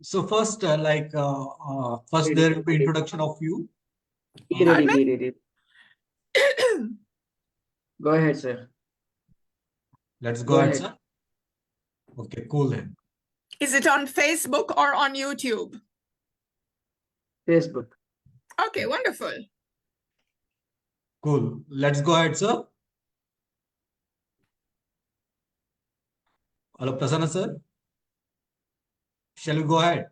So first, first there will be introduction of you. Pardon me? Go ahead, sir. Let's go ahead, sir. Okay, cool then. Is it on Facebook or on YouTube? Facebook. Okay, wonderful. Cool. Let's go ahead, sir. Hello, Prasanna, sir. Shall we go ahead?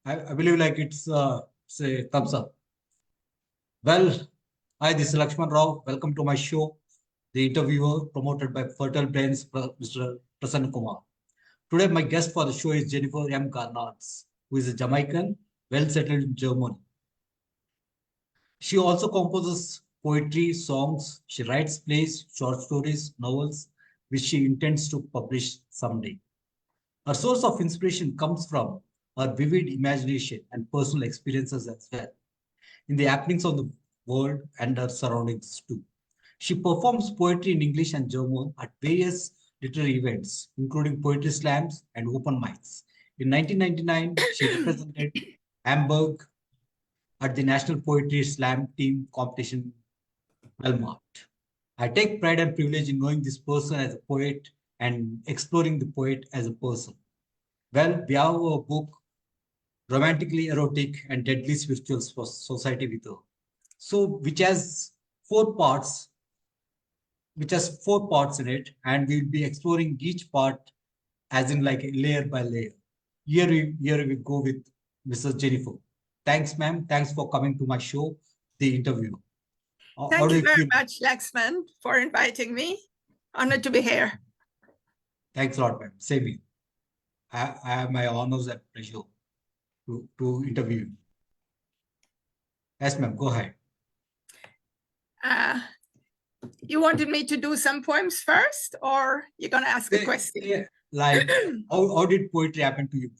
I believe like it's say thumbs up. Well, hi, this is Lakshman Rao. Welcome to my show, The Interviewer, promoted by Fertile Brains, Mr. Prasanna Kumar. Today, my guest for the show is Jennifer M Garnatz, who is a Jamaican, well settled in Germany. She also composes poetry, songs. She writes plays, short stories, novels, which she intends to publish someday. Her source of inspiration comes from her vivid imagination and personal experiences as well, in the happenings of the world and her surroundings too. She performs poetry in English and German at various literary events, including poetry slams and open mics. In 1999, she represented Hamburg at the National Poetry Slam Team competition, Belmont. I take pride and privilege in knowing this person as a poet and exploring the poet as a person. Well, we have a book, Romantically, Erotic, and Deadly Spirituals for Society with her. So, which has four parts in it, and we'll be exploring each part as in like layer by layer. Here we go with Mrs. Jennifer. Thanks, ma'am. Thanks for coming to my show, The Interview. Thank you very much, Laxman, for inviting me. Honored to be here. Thanks a lot, ma'am. Same here. I have my honors and pleasure to interview you. Yes, ma'am. Go ahead. You wanted me to do some poems first, or you're going to ask a question? Yeah, like, how did poetry happen to you?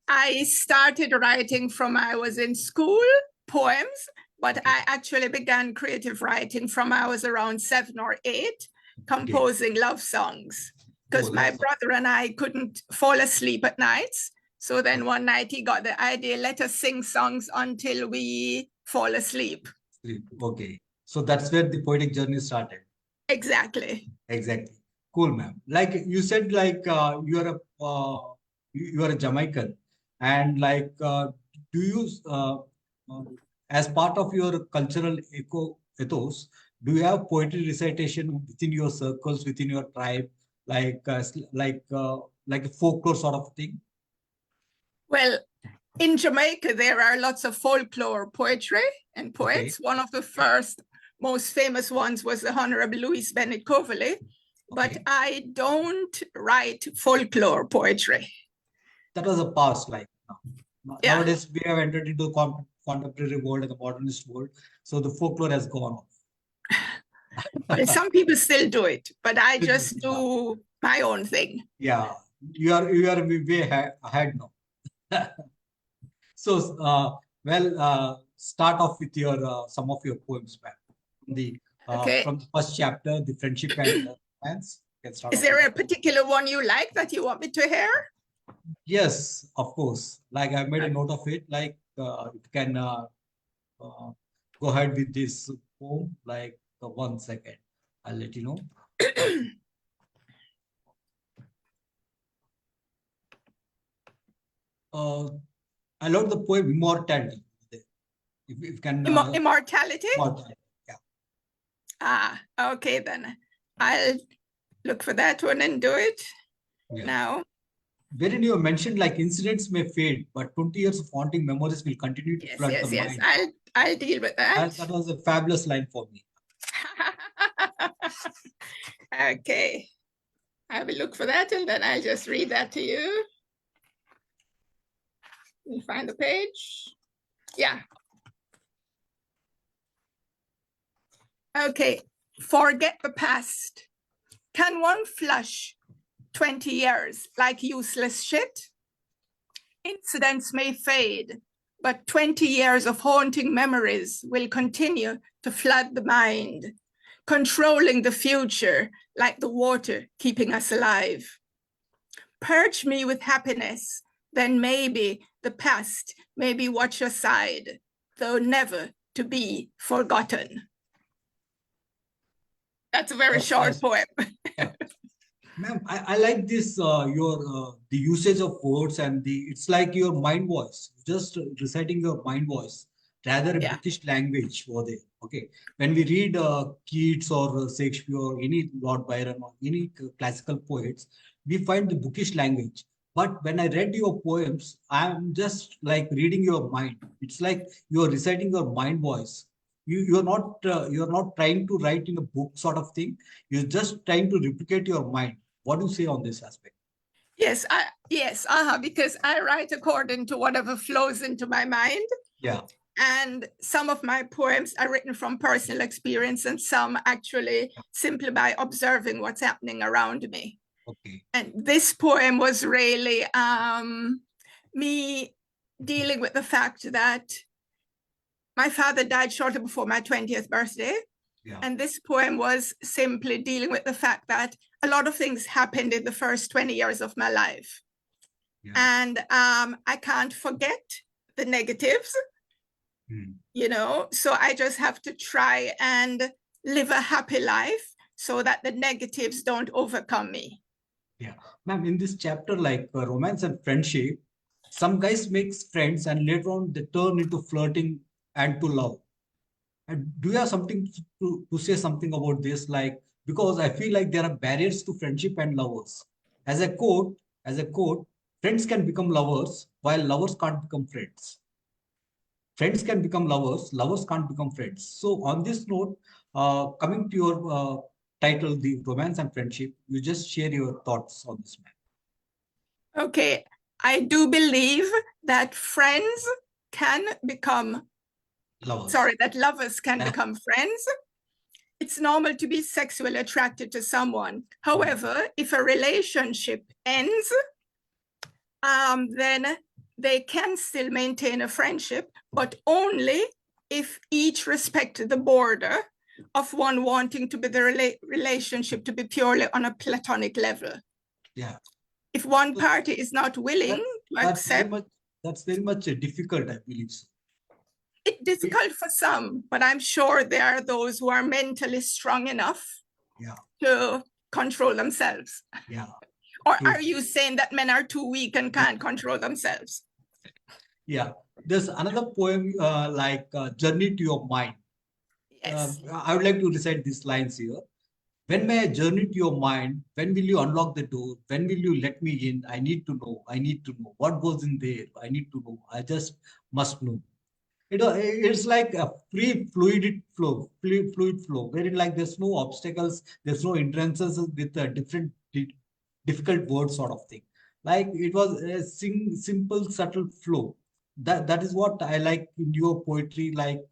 I started writing from I was in school, poems, but I actually began creative writing from I was around 7 or 8, composing love songs, because my brother and I couldn't fall asleep at nights. So then one night he got the idea, let us sing songs until we fall asleep. Okay. So that's where the poetic journey started. Exactly. Exactly. Cool, ma'am. Like you said, like you are a Jamaican, and like do you as part of your cultural ethos, do you have poetry recitation within your circles, within your tribe, like a folklore sort of thing? Well, in Jamaica, there are lots of folklore poetry and poets. Okay. One of the first, most famous ones was the Honorable Louis Bennett Coverley, but I don't write folklore poetry. That was a past, like nowadays we have entered into the contemporary world and the modernist world, so the folklore has gone off. Well, some people still do it, but I just do my own thing. Yeah, you are way ahead now. So, start off with your some of your poems, ma'am. From the first chapter, the friendship and romance. Is there a particular one you like that you want me to hear? Yes, of course. Like I made a note of it. Like you can go ahead with this poem. Like 1 second, I'll let you know. I love the poem Immortality. If you can Immortality? Immortality, yeah. Okay then. I'll look for that one and do it now. Wherein you mentioned like incidents may fade, but 20 years of haunting memories will continue to flood the mind. Yes, I'll deal with that. That was a fabulous line for me. Okay. I will look for that and then I'll just read that to you. Let me find the page. Yeah. Okay. Forget the past. Can one flush 20 years like useless shit? Incidents may fade, but 20 years of haunting memories will continue to flood the mind. controlling the future like the water keeping us alive. Purge me with happiness, then maybe the past may be watched aside, though never to be forgotten. That's a very short poem. Yeah. Ma'am, I like this the usage of words and it's like your mind voice, just reciting your mind voice rather a bookish language over there. Okay, when we read Keats or Shakespeare or any Lord Byron or any classical poets, we find the bookish language. But when I read your poems, I'm just like reading your mind. It's like you're reciting your mind voice. You're not trying to write in a book sort of thing. You're just trying to replicate your mind. What do you say on this aspect? Yes, because I write according to whatever flows into my mind. Yeah. And some of my poems are written from personal experience and some actually simply by observing what's happening around me. Okay. And this poem was really me dealing with the fact that my father died shortly before my 20th birthday. Yeah. And this poem was simply dealing with the fact that a lot of things happened in the first 20 years of my life. Yeah. And I can't forget the negatives, you know, so I just have to try and live a happy life so that the negatives don't overcome me. Yeah. Ma'am, in this chapter, like romance and friendship, some guys make friends and later on they turn into flirting and to love. And do you have something to say something about this? Like, because I feel like there are barriers to friendship and lovers. As a quote, friends can become lovers while lovers can't become friends. Friends can become lovers, lovers can't become friends. So on this note, coming to your title, The Romance and Friendship, you just share your thoughts on this, man. Okay, I do believe that friends can become lovers. Sorry, that lovers can become friends. It's normal to be sexually attracted to someone. However, if a relationship ends, then they can still maintain a friendship, but only if each respects the border of one wanting to be the relationship to be purely on a platonic level. Yeah. If one party is not willing to accept... That's very much difficult, I believe. So. It's difficult for some, but I'm sure there are those who are mentally strong enough to control themselves. Yeah. Or are you saying that men are too weak and can't control themselves? Yeah. There's another poem like Journey to Your Mind. Yes. I would like to recite these lines here. When may I journey to your mind? When will you unlock the door? When will you let me in? I need to know. I need to know. What goes in there? I need to know. I just must know. It's like a free fluid flow, wherein like there's no obstacles, there's no hindrances with a difficult word sort of thing. Like it was a simple, subtle flow. That is what I like in your poetry, like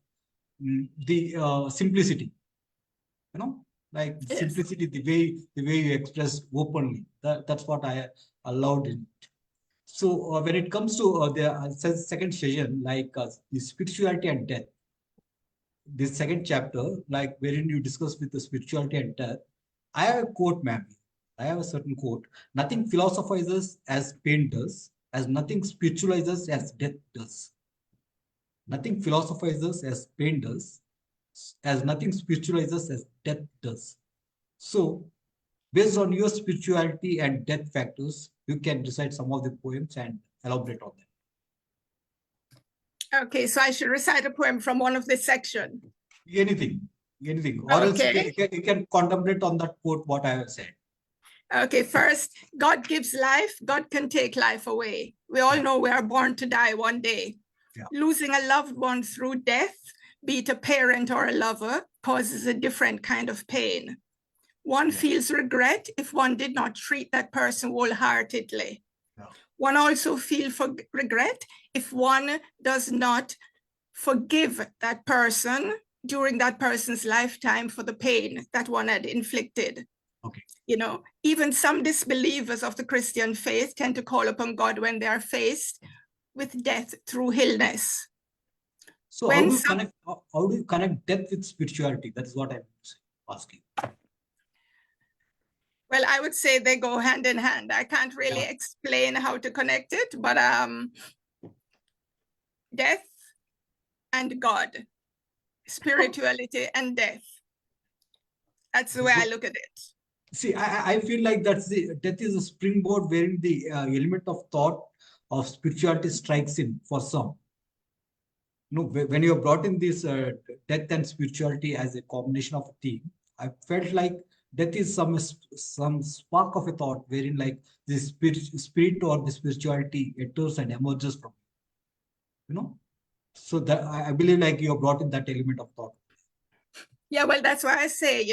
the simplicity. You know, like simplicity, the way you express openly. That's what I allowed in it. So when it comes to the second session, like the spirituality and death, this second chapter, like wherein you discuss with the spirituality and death, I have a quote, ma'am. I have a certain quote. Nothing philosophizes as pain does, as nothing spiritualizes as death does. Nothing philosophizes as pain does, as nothing spiritualizes as death does. So, based on your spirituality and death factors, you can recite some of the poems and elaborate on them. Okay, so I should recite a poem from one of this section. Anything. Or else you can contemplate on that quote, what I have said. Okay, first, God gives life, God can take life away. We all know we are born to die one day. Yeah. Losing a loved one through death, be it a parent or a lover, causes a different kind of pain. One feels regret if one did not treat that person wholeheartedly. Yeah. One also feels regret if one does not forgive that person during that person's lifetime for the pain that one had inflicted. Okay. You know, even some disbelievers of the Christian faith tend to call upon God when they are faced with death through illness. So how do you connect death with spirituality? That's what I'm saying. asking. Well, I would say they go hand in hand. I can't really Yeah. explain how to connect it, but death and God, spirituality and death. That's the way I look at it. See, I feel like death is a springboard wherein the element of thought of spirituality strikes in for some. When you have brought in this death and spirituality as a combination of a theme, I felt like death is some spark of a thought wherein like the spirit or the spirituality enters and emerges from, you know. So that I believe like you have brought in that element of thought. Yeah, well, that's why I say,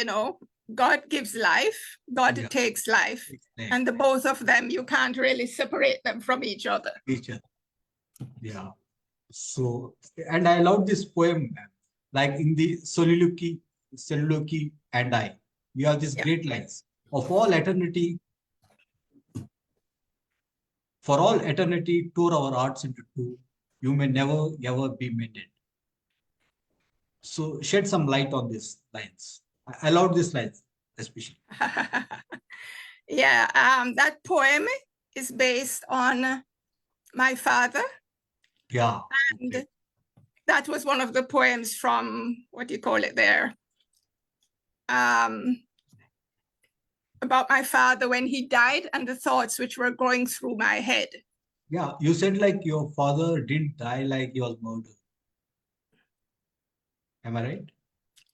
God gives life, God Yeah. takes life. Exactly. And the both of them, you can't really separate them from each other. Yeah. So, and I love this poem, like in the soliloquy and I. We have these Yeah. great lines. Of all eternity, for all eternity, tore our hearts into two. You may never ever be mended. So shed some light on these lines. I love these lines, especially. Yeah, that poem is based on my father. Yeah. And Okay. that was one of the poems from, what do you call it there? About my father when he died and the thoughts which were going through my head. Yeah, you said like your father didn't die, like he was murdered. Am I right?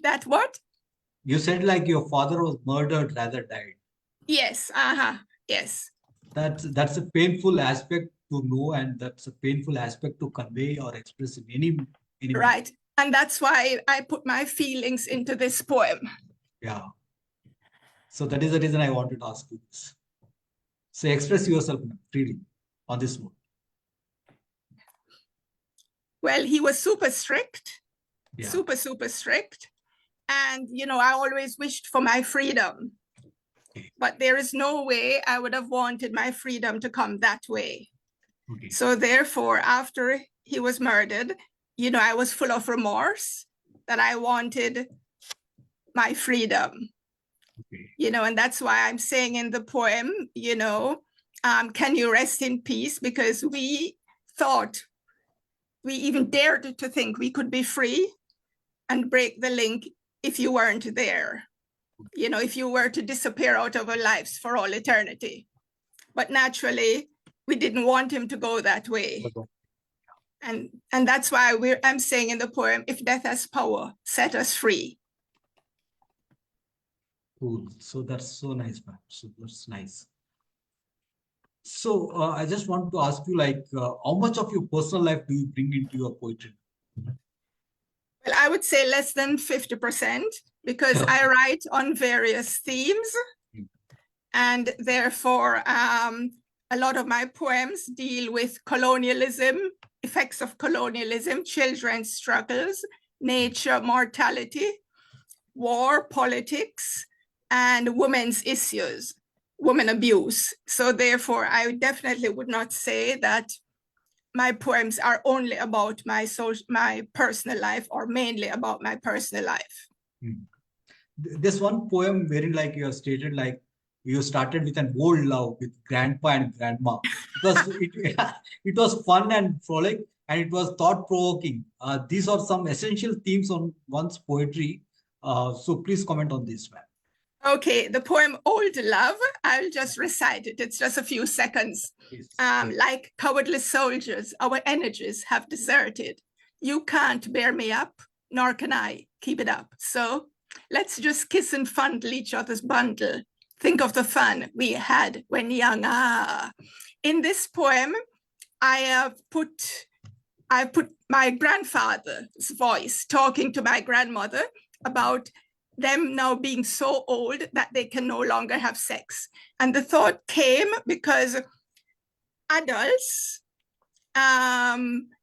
That what? You said like your father was murdered rather died. Yes, yes. That's a painful aspect to know, and that's a painful aspect to convey or express in any Right. And that's why I put my feelings into this poem. Yeah. So that is the reason I wanted to ask you this. So express yourself freely on this one. Well, he was super strict, Yeah. super strict. And, I always wished for my freedom. Okay. But there is no way I would have wanted my freedom to come that way. Okay. So therefore, after he was murdered, I was full of remorse that I wanted my freedom. Okay. And that's why I'm saying in the poem, can you rest in peace? Because we thought, we even dared to think we could be free and break the link if you weren't there. If you were to disappear out of our lives for all eternity. But naturally, we didn't want him to go that way. And that's why I'm saying in the poem, if death has power, set us free. Cool. So that's so nice, man. So that's nice. So I just want to ask you, like, how much of your personal life do you bring into your poetry? Well, I would say less than 50%, because I write on various themes. And therefore, a lot of my poems deal with colonialism, effects of colonialism, children's struggles, nature, mortality, war, politics, and women's issues, women abuse. So therefore, I definitely would not say that my poems are only about my personal life or mainly about my personal life. This one poem wherein like you have stated like you started with an old love with grandpa and grandma because it was fun and frolic and it was thought-provoking. These are some essential themes on one's poetry. So please comment on this, man. Okay, the poem Old Love, I'll just recite it. It's just a few seconds. Like cowardly soldiers, our energies have deserted. You can't bear me up, nor can I keep it up. So let's just kiss and fondle each other's bundle. Think of the fun we had when young. In this poem, I have put my grandfather's voice talking to my grandmother about them now being so old that they can no longer have sex. And the thought came because adults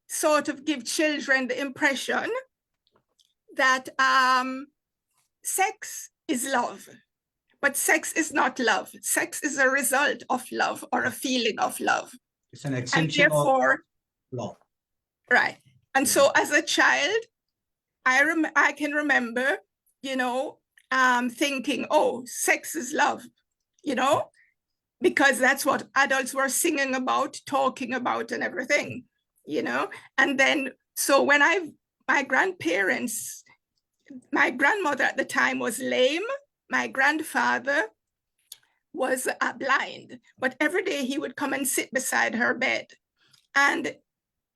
sort of give children the impression that sex is love, but sex is not love. Sex is a result of love or a feeling of love. It's an extension of love. thinking, oh, sex is love, you know, because that's what adults were singing about, talking about, and everything, you know. And then, so when my grandparents, my grandmother at the time was lame, my grandfather was blind, but every day he would come and sit beside her bed. And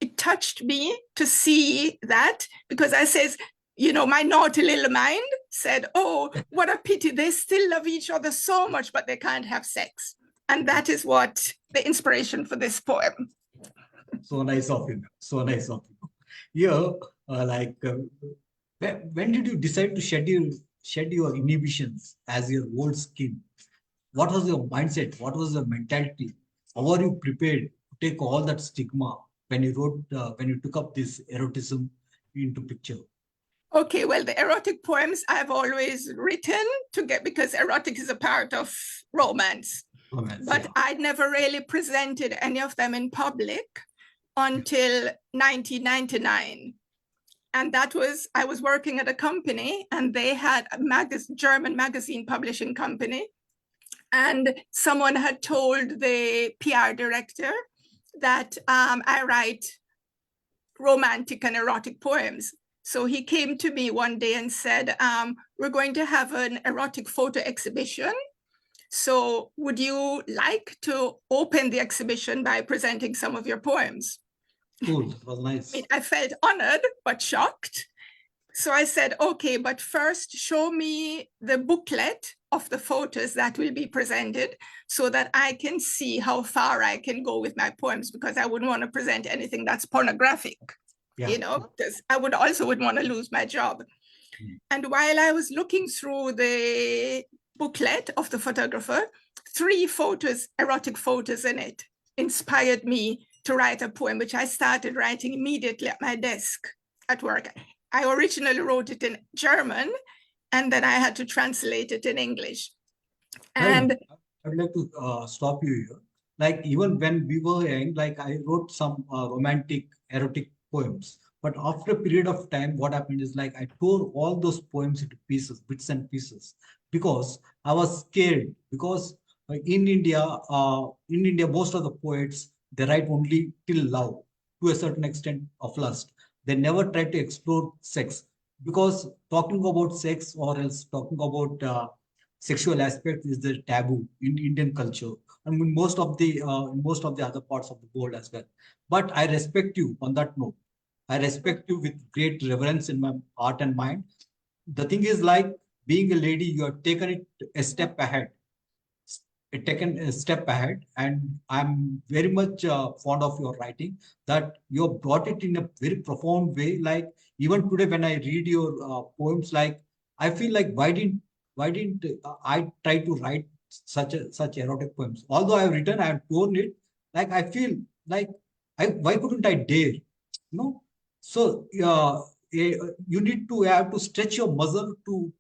it touched me to see that, because I says, you know, my naughty little mind said, oh, what a pity, they still love each other so much, but they can't have sex. And that is what the inspiration for this poem. So nice of you. So nice of you. Here, when did you decide to shed your inhibitions as your old skin? What was your mindset? What was your mentality? How are you prepared to take all that stigma when you when you took up this erotism into picture? Okay, well, the erotic poems I've always written to get, because erotic is a part of romance. But Yeah. I'd never really presented any of them in public until 1999. And that was, I was working at a company and they had a German magazine publishing company. And someone had told the PR director that I write romantic and erotic poems. So he came to me one day and said, we're going to have an erotic photo exhibition. So would you like to open the exhibition by presenting some of your poems? Cool, it was nice. I felt honored, but shocked. So I said, okay, but first show me the booklet of the photos that will be presented so that I can see how far I can go with my poems, because I wouldn't want to present anything that's pornographic, you know, because I wouldn't want to lose my job. And while I was looking through the booklet of the photographer, 3 photos, erotic photos in it, inspired me to write a poem, which I started writing immediately at my desk at work. I originally wrote it in German, and then I had to translate it in English. And I'd like to stop you here. Like, even when we were young, like I wrote some romantic, erotic poems. But after a period of time, what happened is like I tore all those poems into pieces, bits and pieces, because I was scared. Because in India, most of the poets, they write only till love, to a certain extent of lust. They never try to explore sex, because talking about sex or else talking about sexual aspect is the taboo in Indian culture, and in most of the other parts of the world as well. But I respect you on that note. I respect you with great reverence in my heart and mind. The thing is, like, being a lady, you have taken it a step ahead. Taken a step ahead, and I'm very much fond of your writing, that you have brought it in a very profound way. Like, even today when I read your poems, like, I feel like why didn't I try to write such erotic poems? Although I've written, I've torn it, like I feel like why couldn't I dare, you know? So you need to have to stretch your muscle to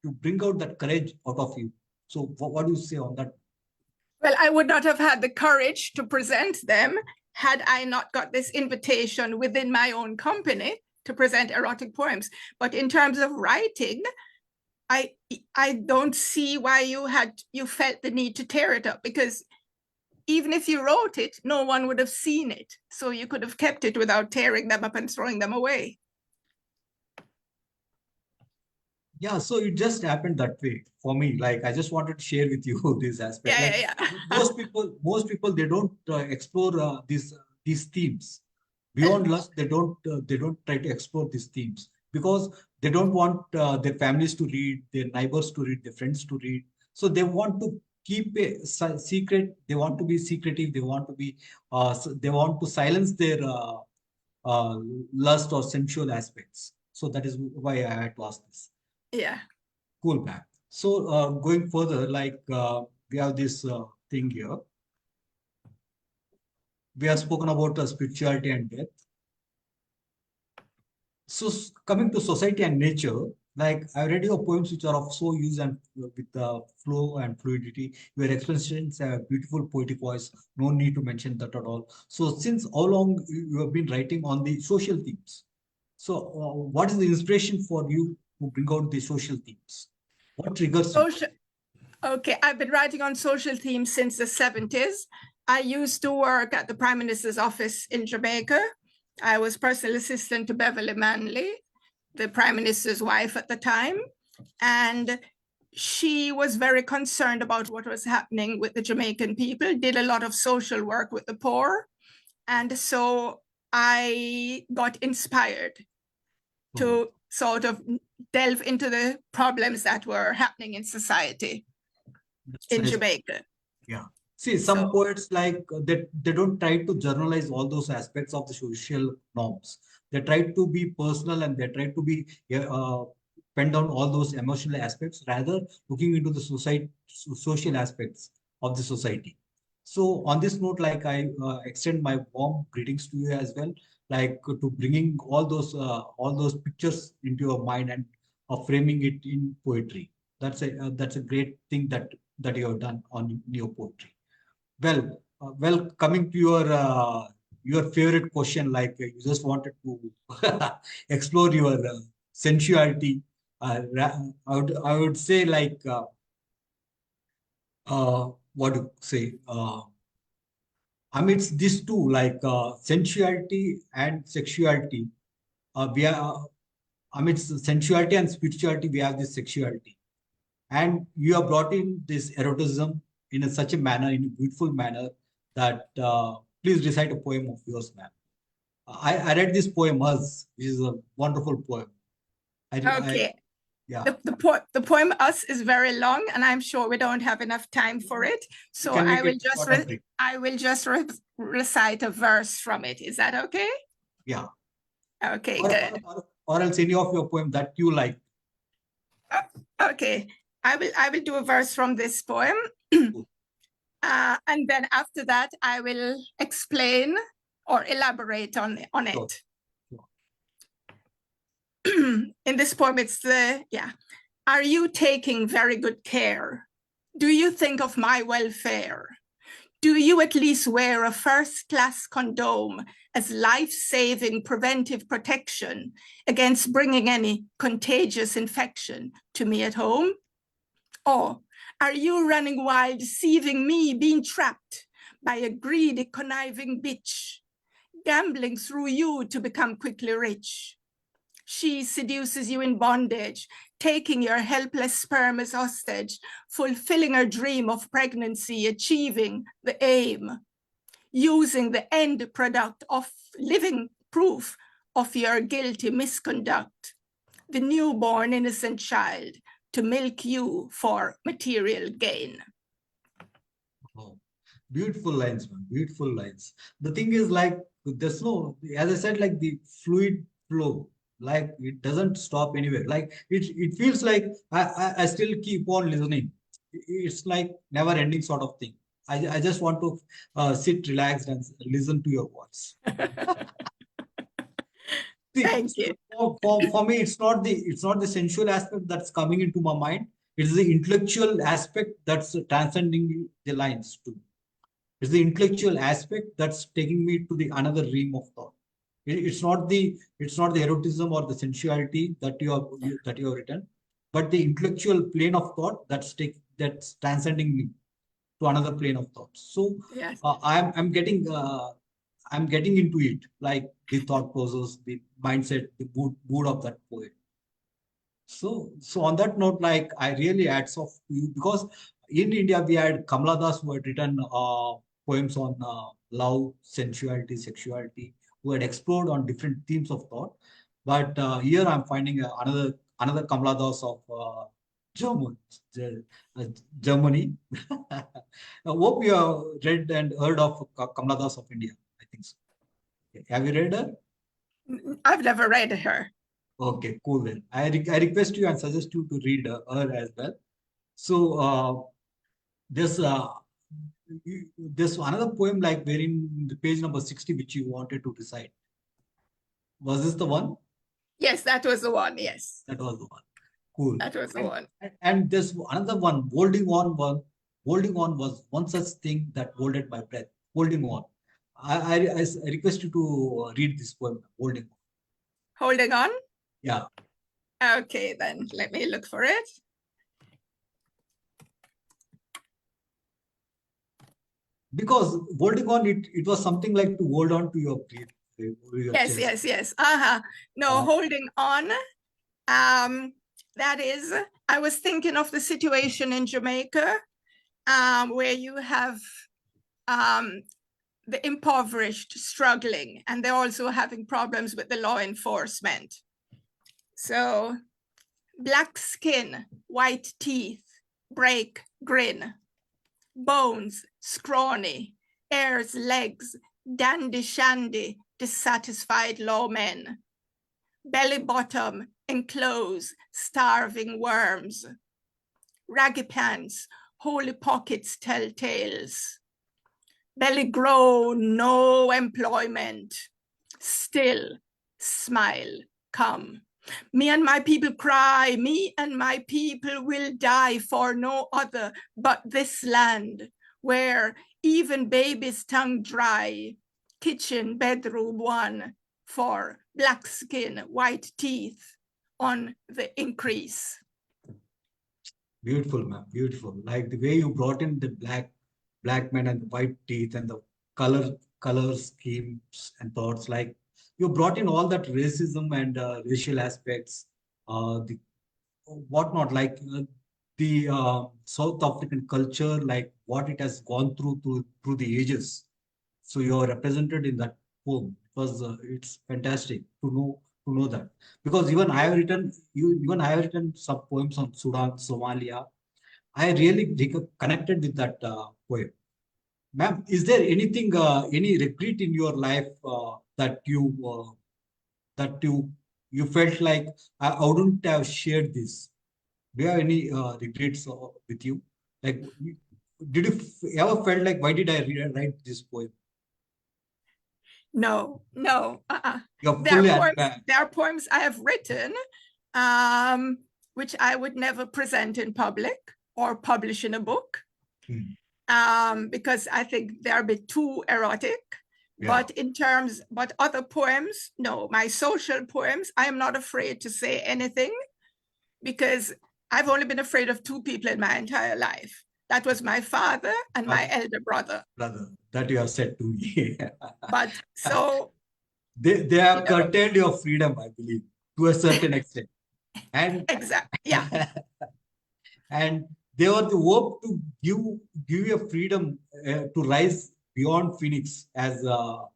bring out that courage out of you. So what do you say on that? well, I would not have had the courage to present them had I not got this invitation within my own company to present erotic poems. But in terms of writing, I don't see why you felt the need to tear it up, because even if you wrote it, no one would have seen it. So you could have kept it without tearing them up and throwing them away. Yeah, so it just happened that way for me. Like, I just wanted to share with you this aspect. Yeah, Like, yeah. most people, they don't explore these themes beyond lust. They don't try to explore these themes because they don't want their families to read, their neighbors to read, their friends to read. So they want to keep a secret. They want to be secretive. They want to be they want to silence their uh, lust or sensual aspects. So that is why I had to ask this. Yeah. Cool, man. So going further, like we have this thing here. We have spoken about spirituality and death. So coming to society and nature, like I read your poems which are of so use and with flow and fluidity. Your expressions have a beautiful poetic voice. No need to mention that at all. So since how long you have been writing on the social themes? So what is the inspiration for you to bring out the social themes? What triggers you? Social. Okay, I've been writing on social themes since the 70s. I used to work at the Prime Minister's office in Jamaica. I was personal assistant to Beverly Manley, the Prime Minister's wife at the time. And she was very concerned about what was happening with the Jamaican people, did a lot of social work with the poor. And so I got inspired to sort of delve into the problems that were happening in society in Nice. Jamaica. Yeah. See, some So- poets like they don't try to journalize all those aspects of the social norms. They try to be personal and they try to be pen down all those emotional aspects, rather looking into the social aspects of the society. So on this note, like I extend my warm greetings to you as well, like to bringing all those pictures into your mind and framing it in poetry. That's a great thing that you have done on your poetry. Well, coming to your favorite question, like you just wanted to explore your sensuality. I would say like what to say. Amidst these two, like sensuality and sexuality, we are amidst sensuality and spirituality, we have this sexuality. And you have brought in this eroticism in such a manner, in a beautiful manner, that please recite a poem of yours, ma'am. I read this poem, Us, which is a wonderful poem. Okay. Yeah. The poem Us is very long, and I'm sure we don't have enough time for it. So can make I will it just short and brief. recite a verse from it. Is that okay? Yeah. Okay, Or, good. or else any of your poem that you like. Okay, I will do a verse from this poem. And then after that, I will explain or elaborate on it. In this poem, it's are you taking very good care? Do you think of my welfare? Do you at least wear a first-class condom as life-saving preventive protection against bringing any contagious infection to me at home? Or are you running wild, deceiving me, being trapped by a greedy, conniving bitch, gambling through you to become quickly rich? She seduces you in bondage, taking your helpless sperm as hostage, fulfilling her dream of pregnancy, achieving the aim, using the end product of living proof of your guilty misconduct, the newborn innocent child, to milk you for material gain. Oh, beautiful lines, man. Beautiful lines. The thing is, like, there's no, as I said, like the fluid flow, like it doesn't stop anywhere. Like it feels like I still keep on listening. It's like never ending sort of thing. I just want to sit relaxed and listen to your words. See, Thank you. for me, it's not the sensual aspect that's coming into my mind. It's the intellectual aspect that's transcending the lines to me. It's the intellectual aspect that's taking me to the another realm of thought. It's not the erotism or the sensuality that you have written, but the intellectual plane of thought that's transcending me to another plane of thought. So Yes. I'm getting into it, like the thought process, the mindset, the mood of that poet. So on that note, like I really hats off to you, because in India we had Kamala Das, who had written poems on love, sensuality, sexuality, who had explored on different themes of thought. But here I'm finding another Kamala Das of Germany. I hope you have read and heard of Kamala Das of India. I think so. Have you read her? I've never read her. Okay, cool then. I request you and suggest you to read her as well. So there's another poem, like wherein the page number 60, which you wanted to recite. Was this the one? Yes, that was the one. Yes, That was the one. Cool. that was the one. And there's another one. Holding on was one such thing that holded my breath. Holding on. I request you to read this poem. Holding on. Holding on. Yeah. Okay, then let me look for it. because holding on, it was something like to hold on to your breath, your Yes, chest. yes. No, holding on. That is, I was thinking of the situation in Jamaica, where you have the impoverished struggling, and they're also having problems with the law enforcement. So, black skin, white teeth, break, grin, bones, scrawny, heirs, legs, dandy shandy, dissatisfied lawmen, belly bottom, enclose, starving worms, raggy pants, holy pockets tell tales, belly grow, no employment, still smile, come. Me and my people cry, me and my people will die for no other but this land, where even baby's tongue dry, kitchen, bedroom one, for black skin, white teeth on the increase. Beautiful, ma'am. Beautiful. Like the way you brought in the black men and the white teeth and the color schemes and thoughts. Like you brought in all that racism and racial aspects, the whatnot. Like the South African culture, like what it has gone through the ages. So you are represented in that poem because it's fantastic to know that, because even I have written some poems on Sudan, Somalia. I really connected with that poem. Ma'am, is there anything, any regret in your life that you felt like I wouldn't have shared this? Do you have any regrets with you? Like, did you ever felt like, why did I write this poem? No. You're fully There are poems I have written, which I would never present in public or publish in a book, because I think they're a bit too erotic. Yeah. But other poems, no, my social poems, I am not afraid to say anything, because I've only been afraid of two people in my entire life. That was my father and my elder brother. That you have said to me. But so they have curtailed your freedom, I believe, to a certain extent. And exactly, yeah. And they were the hope to give you a freedom to rise beyond Phoenix, as Maya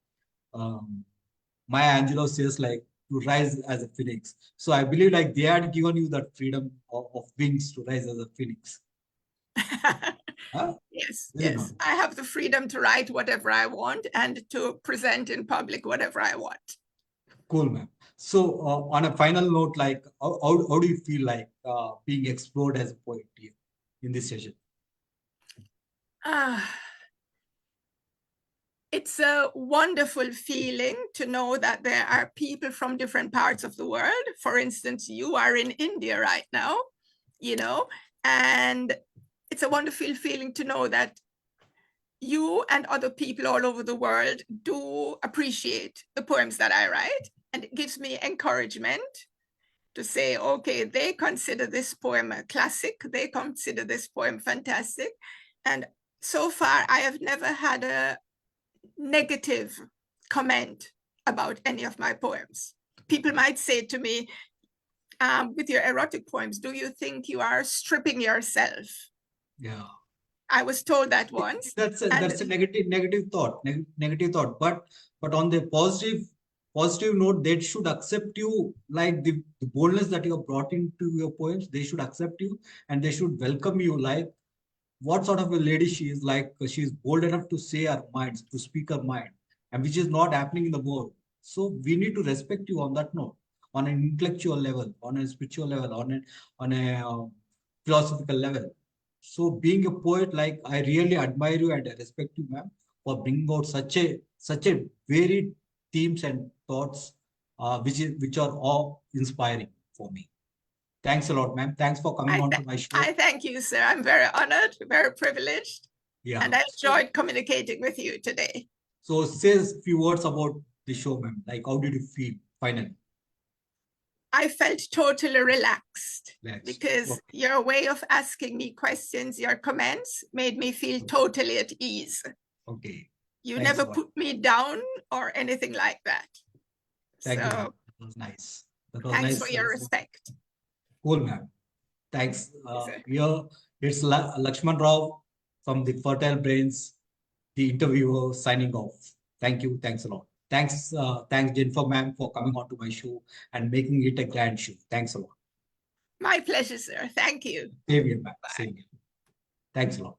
Angelou says, like to rise as a phoenix. So I believe like they had given you that freedom of wings to rise as a phoenix. Huh? Yes. I have the freedom to write whatever I want and to present in public whatever I want. Cool, ma'am. So on a final note, like how do you feel like being explored as a poet here in this session? It's a wonderful feeling to know that there are people from different parts of the world. For instance, you are in India right now, and it's a wonderful feeling to know that you and other people all over the world do appreciate the poems that I write. And it gives me encouragement to say, okay, they consider this poem a classic. They consider this poem fantastic. And so far, I have never had a negative comment about any of my poems. People might say to me, with your erotic poems, do you think you are stripping yourself? Yeah. I was told that once. That's a negative thought. But on the positive note, they should accept you, like the boldness that you have brought into your poems. They should accept you and they should welcome you. Like what sort of a lady she is, like she is bold enough to say her mind, to speak her mind, and which is not happening in the world. So we need to respect you on that note, on an intellectual level, on a spiritual level, on a philosophical level. So being a poet, like I really admire you and I respect you, ma'am, for bringing out such a varied themes and thoughts, which are all inspiring for me. Thanks a lot, ma'am. Thanks for coming on to my show. I thank you, sir. I'm very honored, very privileged. Yeah. And I enjoyed communicating with you today. So say a few words about the show, ma'am. Like, how did you feel finally? I felt totally relaxed because your way of asking me questions, your comments made me feel totally at ease. Okay. You Thanks never a lot. put me down or anything like that. Thank you, So ma'am. That was nice. That was thanks nice. for your respect. Cool, ma'am. Thanks. sir. Here it's Lakshman Rao from the Fertile Brains, the interviewer, signing off. Thank you. Thanks a lot. Thanks, Jennifer ma'am, for coming on to my show and making it a grand show. Thanks a lot. My pleasure, sir. Thank you. Same here, ma'am. Same here. Thanks a lot.